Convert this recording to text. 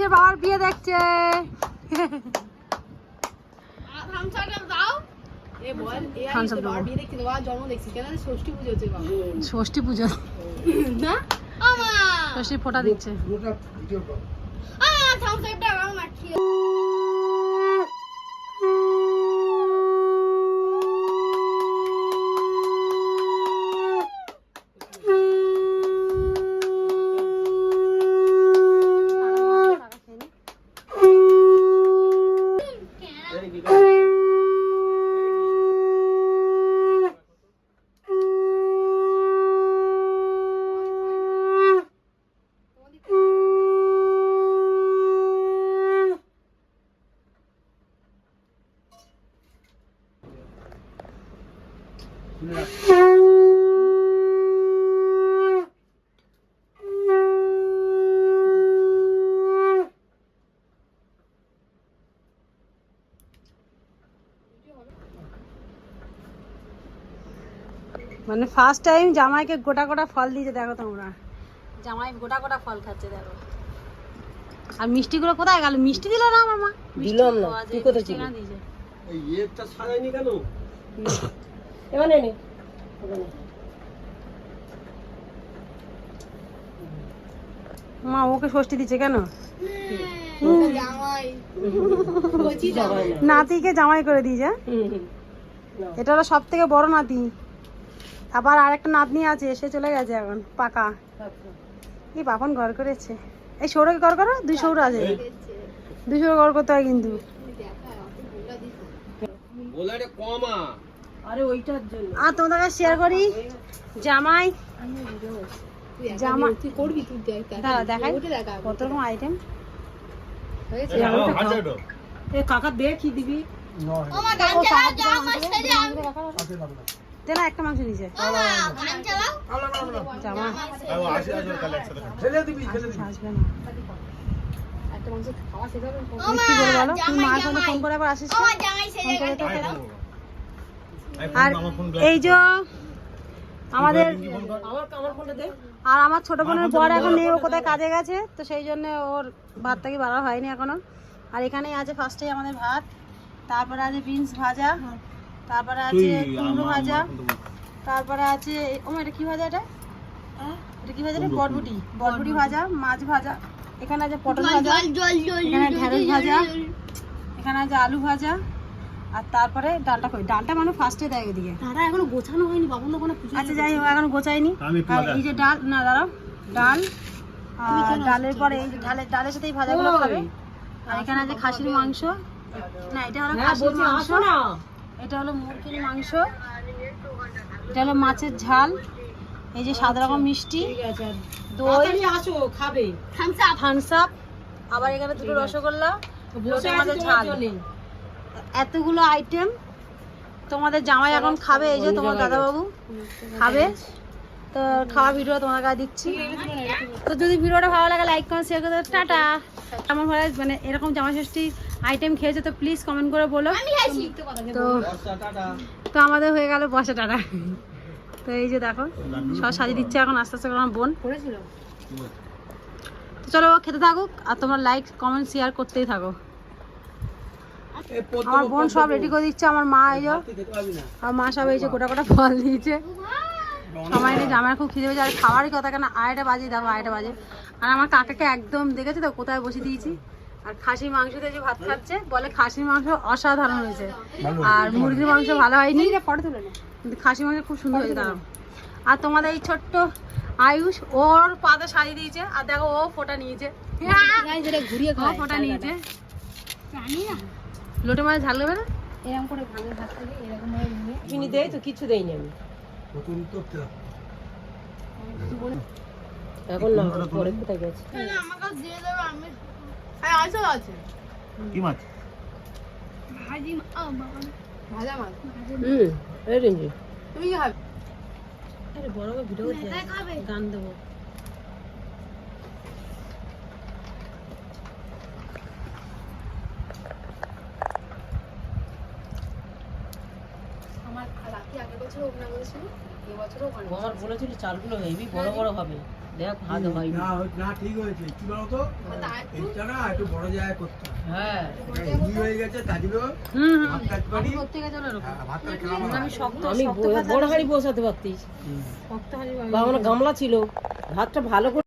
নিজের বাবার বিয়ে দেখছে। ষষ্ঠী পুজো না, ষষ্ঠী ফোঁটা দিচ্ছে। মানে ফার্স্ট টাইম জামাইকে গোটা গোটা ফল দিয়েছে, দেখো তোমরা, জামাই গোটা গোটা ফল খাচ্ছে দেখো। আর মিষ্টিগুলো কোথায় গেল? মিষ্টি দিল না মামা? দিলাম না, তুই কোথায় ছিল? এই এটা সাজাইনি কেন? এখানে নে, মা ওকে ষষ্ঠী দিচ্ছে কেন? নাতিকে জামাই করে দিয়েছে। এটা হলো সব থেকে বড় নাতি, আবার আরেকটা নাতনি আছে, সে চলে গেছে এখন পাকা। কি বাপন ঘর করেছে। এই সৌরকে ঘর করো, 2 সৌর আছে, 2 সৌর ঘর করতে হয় কিন্তু। আর তোমাদের কাছে শেয়ার করি জামাই, জামা করবি তুই, দেখাই কত রকম আইটেম হয়েছে। কাকা দেখি দিবি একটা মাংস দিয়েছে। জামা আসবে না, ফোন করে আবার আসিস। আর এই যে আমাদের, আর আমার ছোট বোনের বর এখন নেই, ও কোথায় কাজে গেছে, তো সেই জন্য ওর ভাত থেকে বাড়া হয়নি এখনো। আর এখানেই আছে ফার্স্টে আমাদের ভাত, তারপরে আছে বিনস ভাজা, তারপরে আছে কুমড়ো ভাজা, তারপরে আছে এটা কি ভাজা, এটা কি ভাজা? বটবুটি, বটবুটি ভাজা, মাছ ভাজা, এখানে আছে পটল ভাজা, এখানে ঢেঁড়স ভাজা, এখানে আছে আলু ভাজা, আর তারপরে ডালটা কই, ডালটা মানে ফার্স্টে দেয় ওদিকে, ডালটা এখনো গোছানো হয়নি বাবুর ওখানে। আচ্ছা যাই হোক, এখন গোছাইনি। আর এই যে ডাল, না দাঁড়াও, ডাল, আর ডালের পরে এই যে ডালের সাথে এই ভাজাগুলো খাবে। আর এখানে আছে খাসির মাংস, না এটা হলো খাসির মাংস, এটা হলো মুরগির মাংস, এটা হলো মাছের ঝাল, এই যে 7 রকম মিষ্টি, দই, খাবে থামস আপ, আবার এখানে 2টো রসগোল্লা, মাছের ঝাল, এতগুলো আইটেম তোমাদের জামাই এখন খাবে। এই যে তোমার দাদাবাবু খাবে, তো খাওয়া ভিডিও তোমার কাছে দিচ্ছি। তো যদি ভিডিওটা ভালো লাগে লাইক কমেন্ট শেয়ার করে, টাটা। আমার ঘরে মানে এরকম জামাই ষষ্ঠী আইটেম খেয়েছে তো প্লিজ কমেন্ট করে বলো। তো আমাদের হয়ে গেল বসা, টাটা। তো এই যে দেখো সব সাজিয়ে দিচ্ছে এখন আস্তে আস্তে আমার বোন করেছিল। তো চলো খেতে থাকুক, আর তোমরা লাইক কমেন্ট শেয়ার করতেই থাকো। আমার বোন সব রেডি করে দিচ্ছে, আমার মা এই যে, আমার মা সব এই যে গোটা গোটা ফল দিয়েছে সবাই নিয়ে। আমার খুব খিদে পেয়েছে, আর খাওয়ারই কথা কেন 2:30 বাজে, দেখো 2:30 বাজে। আর আমার কাকাকে একদম দেখেছে তো কোথায় বসে দিয়েছি। আর খাসির মাংস দিয়ে যে ভাত খাচ্ছে, বলে খাসির মাংস অসাধারণ হয়েছে, আর মুরগির মাংস ভালো হয়নি, কিন্তু খাসির মাংস খুব সুন্দর হয়েছে। দাঁড়াও, আর তোমাদের এই ছোট্ট আয়ুষ ওর পাতে সাজিয়ে দিয়েছে, আর দেখো ও ফোঁটা নিয়েছে, ঘুরিয়ে ফোঁটা নিয়েছে। লোটে মাছ ঝাল দেবে না, এরকম করে ভাঙে ভাত থাকে, এরকম ভাবে নিয়ে চিনি দেয় তো কিছু দেয়নি আমি এখন না, পরে কোথায় গেছে আমার কাছে দিয়ে দেবে। আমি আছে আছে কি মাছ? ভাজি, ভাজা মাছ। এই রেঞ্জি তুমি কি খাবে? আরে বড় বড় ভিডিও করতে গান দেবো। আমার রাতে আগের বছর ওখানে বলেছিল, এবছরও বলেছিল চালগুলো হেভি বড় বড় হবে। দেখ ভাত হয় না না ঠিক হয়েছে কি বলতো এটা না একটু বড় জায়গায় করতে হবে। হ্যাঁ কি হয়ে গেছে তাজিরও ভাত কাটতে পারি ভাতটা খেলাম না। আমি শক্ত আমি বড় হাঁড়ি বসাতে পারতিস শক্ত হাঁড়ি বা আমার গামলা ছিল ভাতটা ভালো করে